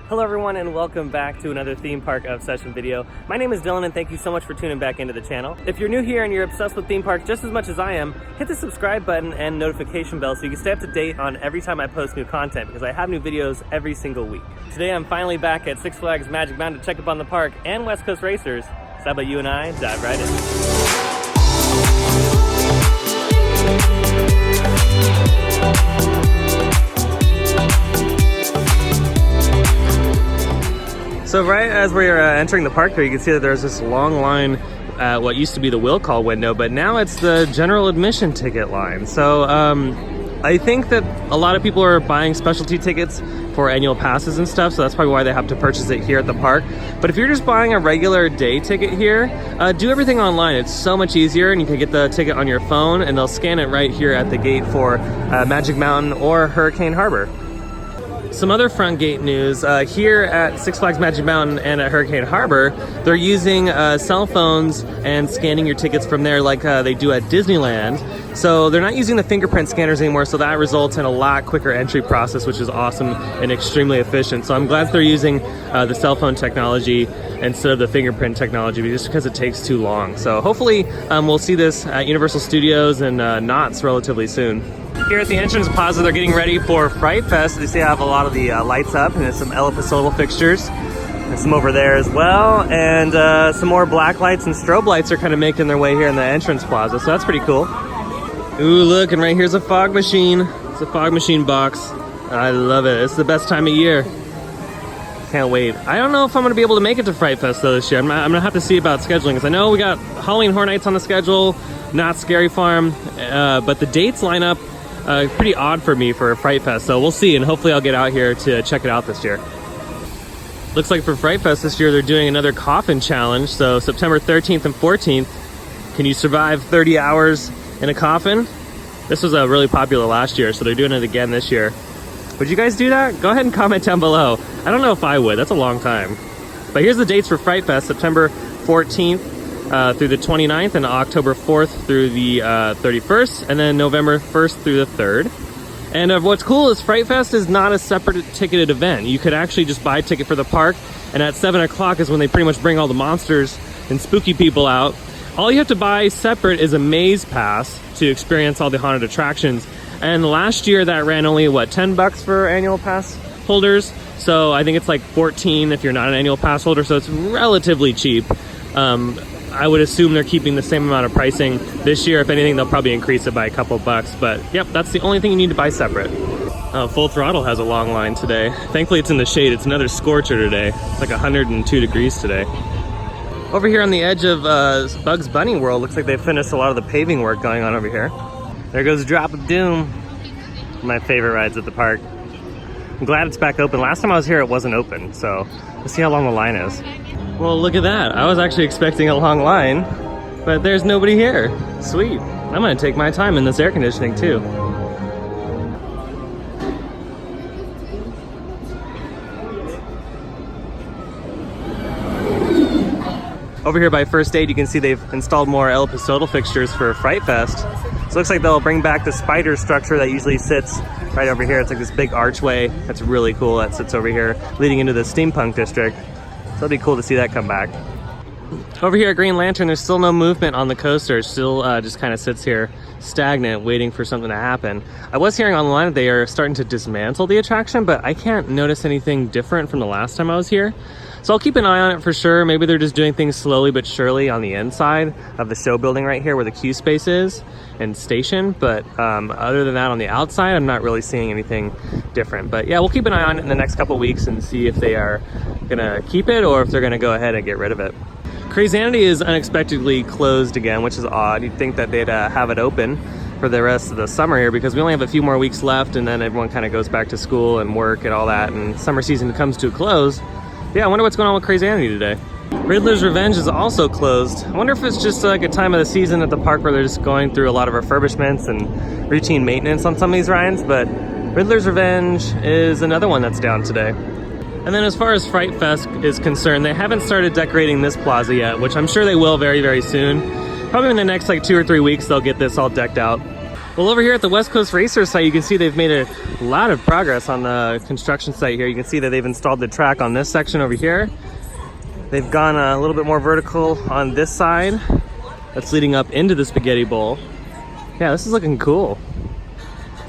Hello everyone and welcome back to another theme park obsession video. My name is Dylan and thank you so much for tuning back into the channel. If you're new here and you're obsessed with theme parks just as much as I am, hit the subscribe button and notification bell so you can stay up to date on every time I post new content because I have new videos every single week. Today I'm finally back at Six Flags Magic Mountain to check up on the park and West Coast Racers. So how about you and I dive right in. So right as we're entering the park here, you can see that there's this long line at what used to be the will call window, but now it's the general admission ticket line. So I think that a lot of people are buying specialty tickets for annual passes and stuff, so that's probably why they have to purchase it here at the park. But if you're just buying a regular day ticket here, do everything online. It's so much easier, and you can get the ticket on your phone, and they'll scan it right here at the gate for Magic Mountain or Hurricane Harbor. Some other front gate news, here at Six Flags Magic Mountain and at Hurricane Harbor, they're using cell phones and scanning your tickets from there like they do at Disneyland. So they're not using the fingerprint scanners anymore, so that results in a lot quicker entry process, which is awesome and extremely efficient. So I'm glad they're using the cell phone technology instead of the fingerprint technology, just because it takes too long. So hopefully we'll see this at Universal Studios and Knott's relatively soon. Here at the entrance plaza, they're getting ready for Fright Fest. You see I have a lot of the lights up, and there's some episodal fixtures. There's some over there as well, and some more black lights and strobe lights are kind of making their way here in the entrance plaza, so that's pretty cool. Ooh, look, and right here's a fog machine. It's a fog machine box. I love it. It's the best time of year. Can't wait. I don't know if I'm going to be able to make it to Fright Fest though this year. I'm going to have to see about scheduling, because I know we got Halloween Horror Nights on the schedule, not Scary Farm, but the dates line up pretty odd for me for Fright Fest, so we'll see, and hopefully I'll get out here to check it out this year. Looks like for Fright Fest this year they're doing another coffin challenge, so September 13th and 14th. Can you survive 30 hours in a coffin? This was really popular last year, so they're doing it again this year. Would you guys do that? Go ahead and comment down below. I don't know if I would. That's a long time. But here's the dates for Fright Fest: September 14th through the 29th, and October 4th through the 31st, and then November 1st through the 3rd. And what's cool is Fright Fest is not a separate ticketed event. You could actually just buy a ticket for the park, and at 7 o'clock is when they pretty much bring all the monsters and spooky people out. All you have to buy separate is a maze pass to experience all the haunted attractions. And last year that ran only, what, $10 for annual pass holders? So I think it's like 14 if you're not an annual pass holder, so it's relatively cheap. I would assume they're keeping the same amount of pricing this year. If anything, they'll probably increase it by a couple bucks, but yep, that's the only thing you need to buy separate. Full Throttle has a long line today. Thankfully it's in the shade. It's another scorcher today. It's like 102 degrees today. Over here on the edge of Bugs Bunny World, looks like they've finished a lot of the paving work going on over here. There goes Drop of Doom. My favorite rides at the park. I'm glad it's back open. Last time I was here it wasn't open, so let's see how long the line is. Well, look at that. I was actually expecting a long line, but there's nobody here. Sweet. I'm gonna take my time in this air conditioning too. Over here by First Aid, you can see they've installed more episodal fixtures for Fright Fest. So it looks like they'll bring back the spider structure that usually sits right over here. It's like this big archway. That's really cool. That sits over here, leading into the steampunk district. So it'll be cool to see that come back. Over here at Green Lantern, there's still no movement on the coaster. It still just kind of sits here stagnant, waiting for something to happen. I was hearing online that they are starting to dismantle the attraction, but I can't notice anything different from the last time I was here. So I'll keep an eye on it for sure. Maybe they're just doing things slowly but surely on the inside of the show building right here where the queue space is and station. But other than that, on the outside, I'm not really seeing anything different. But yeah, we'll keep an eye on it in the next couple of weeks and see if they are gonna keep it or if they're gonna go ahead and get rid of it. Crazanity is unexpectedly closed again, which is odd. You'd think that they'd have it open for the rest of the summer here, because we only have a few more weeks left and then everyone kind of goes back to school and work and all that, and summer season comes to a close. Yeah, I wonder what's going on with Crazanity today. Riddler's Revenge is also closed. I wonder if it's just like a time of the season at the park where they're just going through a lot of refurbishments and routine maintenance on some of these rides, but Riddler's Revenge is another one that's down today. And then as far as Fright Fest is concerned, they haven't started decorating this plaza yet, which I'm sure they will very, very soon. Probably in the next like 2 or 3 weeks they'll get this all decked out. Well, over here at the West Coast Racers site, you can see they've made a lot of progress on the construction site here. You can see that they've installed the track on this section over here. They've gone a little bit more vertical on this side that's leading up into the spaghetti bowl. Yeah, this is looking cool.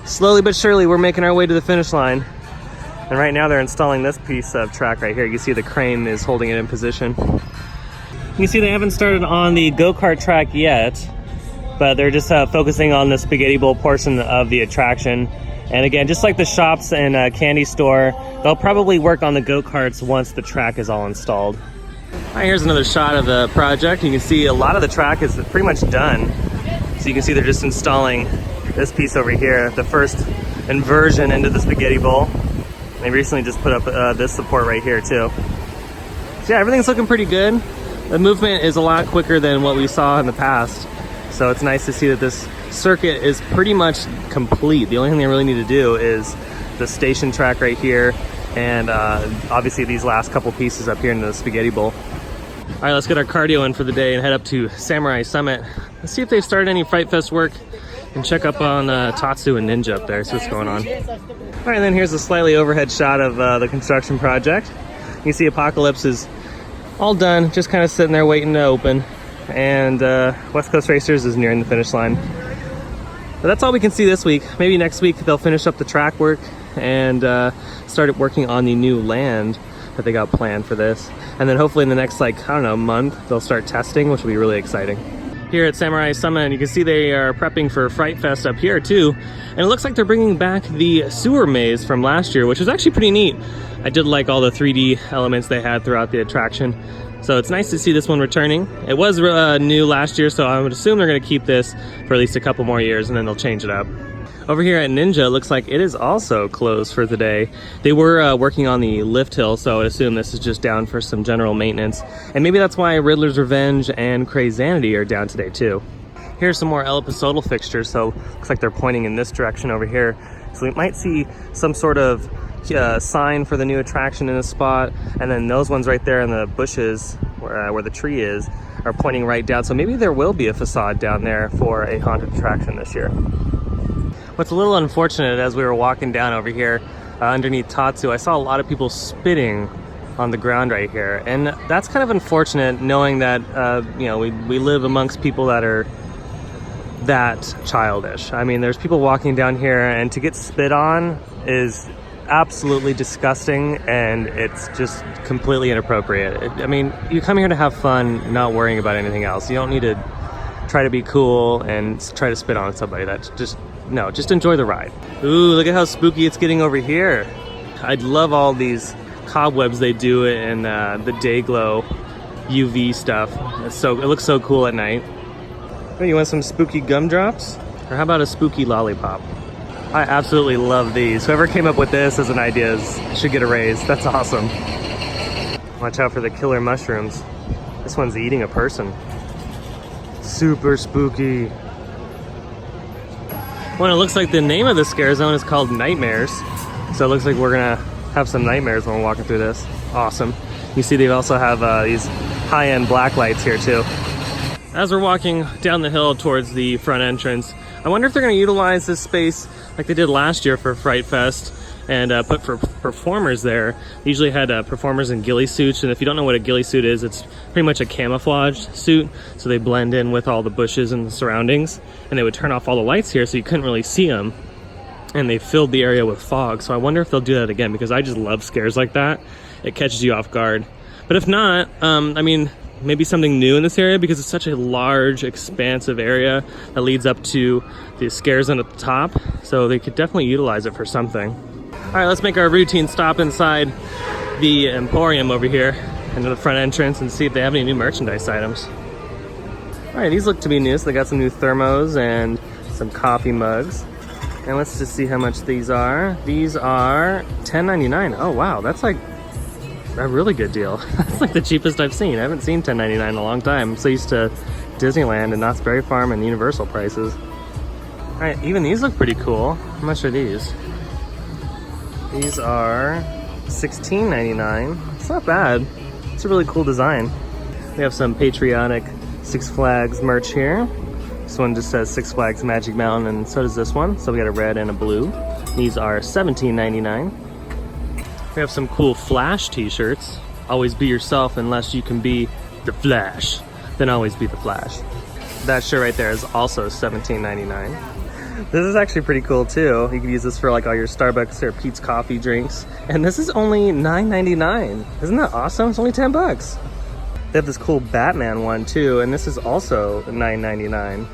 Slowly but surely, we're making our way to the finish line. And right now they're installing this piece of track right here. You can see the crane is holding it in position. You can see they haven't started on the go-kart track yet, but they're just focusing on the spaghetti bowl portion of the attraction. And again, just like the shops and candy store, they'll probably work on the go-karts once the track is all installed. All right, here's another shot of the project. You can see a lot of the track is pretty much done. So you can see they're just installing this piece over here, the first inversion into the spaghetti bowl. They recently just put up this support right here too. So yeah, everything's looking pretty good. The movement is a lot quicker than what we saw in the past. So it's nice to see that this circuit is pretty much complete. The only thing they really need to do is the station track right here and obviously these last couple pieces up here in the spaghetti bowl. All right, let's get our cardio in for the day and head up to Samurai Summit. Let's see if they've started any Fright Fest work and check up on Tatsu and Ninja up there, see what's going on. All right, and then here's a slightly overhead shot of the construction project. You can see Apocalypse is all done, just kind of sitting there waiting to open. And West Coast Racers is nearing the finish line. But that's all we can see this week. Maybe next week they'll finish up the track work and start working on the new land that they got planned for this. And then hopefully in the next, like, I don't know, month, they'll start testing, which will be really exciting. Here at Samurai Summit, and you can see they are prepping for Fright Fest up here too. And it looks like they're bringing back the sewer maze from last year, which was actually pretty neat. I did like all the 3D elements they had throughout the attraction. So it's nice to see this one returning. It was new last year, so I would assume they're gonna keep this for at least a couple more years and then they'll change it up. Over here at Ninja, it looks like it is also closed for the day. They were working on the lift hill, so I would assume this is just down for some general maintenance. And maybe that's why Riddler's Revenge and Crazanity are down today too. Here's some more El Episodal fixtures, so looks like they're pointing in this direction over here. So we might see some sort of sign for the new attraction in a spot, and then those ones right there in the bushes where the tree is are pointing right down. So maybe there will be a facade down there for a haunted attraction this year. What's a little unfortunate, as we were walking down over here underneath Tatsu, I saw a lot of people spitting on the ground right here, and that's kind of unfortunate, knowing that you know, we live amongst people that are that childish. I mean, there's people walking down here, and to get spit on is absolutely disgusting, and it's just completely inappropriate. I mean, you come here to have fun, not worrying about anything else. You don't need to try to be cool and try to spit on somebody. That's just, no, just enjoy the ride. Ooh, look at how spooky it's getting over here. I'd love all these cobwebs they do in the day glow UV stuff. It looks so cool at night. Oh, you want some spooky gumdrops? Or how about a spooky lollipop? I absolutely love these. Whoever came up with this as an idea should get a raise. That's awesome. Watch out for the killer mushrooms. This one's eating a person. Super spooky. Well, it looks like the name of the scare zone is called Nightmares. So it looks like we're gonna have some nightmares when we're walking through this. Awesome. You see they also have these high-end black lights here too. As we're walking down the hill towards the front entrance, I wonder if they're gonna utilize this space like they did last year for Fright Fest and put for performers there. They usually had performers in ghillie suits, and if you don't know what a ghillie suit is, it's pretty much a camouflaged suit, so they blend in with all the bushes and the surroundings, and they would turn off all the lights here so you couldn't really see them, and they filled the area with fog. So I wonder if they'll do that again, because I just love scares like that. It catches you off guard. But if not, I mean, maybe something new in this area, because it's such a large, expansive area that leads up to the scare zone at the top, so they could definitely utilize it for something. All right, let's make our routine stop inside the Emporium over here into the front entrance and see if they have any new merchandise items. All right, these look to be new. So they got some new thermos and some coffee mugs. And let's just see how much these are. These are $10.99. Oh wow, that's like a really good deal. That's like the cheapest I've seen. I haven't seen $10.99 in a long time. I'm so used to Disneyland and Knott's Berry Farm and Universal prices. All right, even these look pretty cool. How much are these? These are $16.99. It's not bad. It's a really cool design. We have some patriotic Six Flags merch here. This one just says Six Flags Magic Mountain, and so does this one. So we got a red and a blue. These are $17.99. We have some cool Flash t-shirts. Always be yourself unless you can be the Flash. Then always be the Flash. That shirt right there is also $17.99. This is actually pretty cool too. You can use this for like all your Starbucks or Pete's Coffee drinks. And this is only $9.99. Isn't that awesome? It's only 10 bucks. They have this cool Batman one too, and this is also $9.99.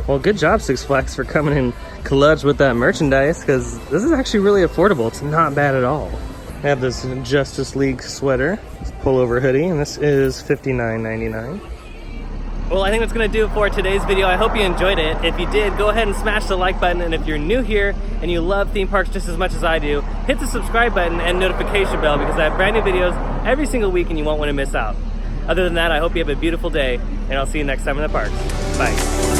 Well, good job, Six Flags, for coming in clutch with that merchandise, because this is actually really affordable. It's not bad at all. I have this Justice League sweater, this pullover hoodie, and this is $59.99. Well, I think that's going to do it for today's video. I hope you enjoyed it. If you did, go ahead and smash the like button. And if you're new here and you love theme parks just as much as I do, hit the subscribe button and notification bell, because I have brand new videos every single week and you won't want to miss out. Other than that, I hope you have a beautiful day, and I'll see you next time in the parks. Bye.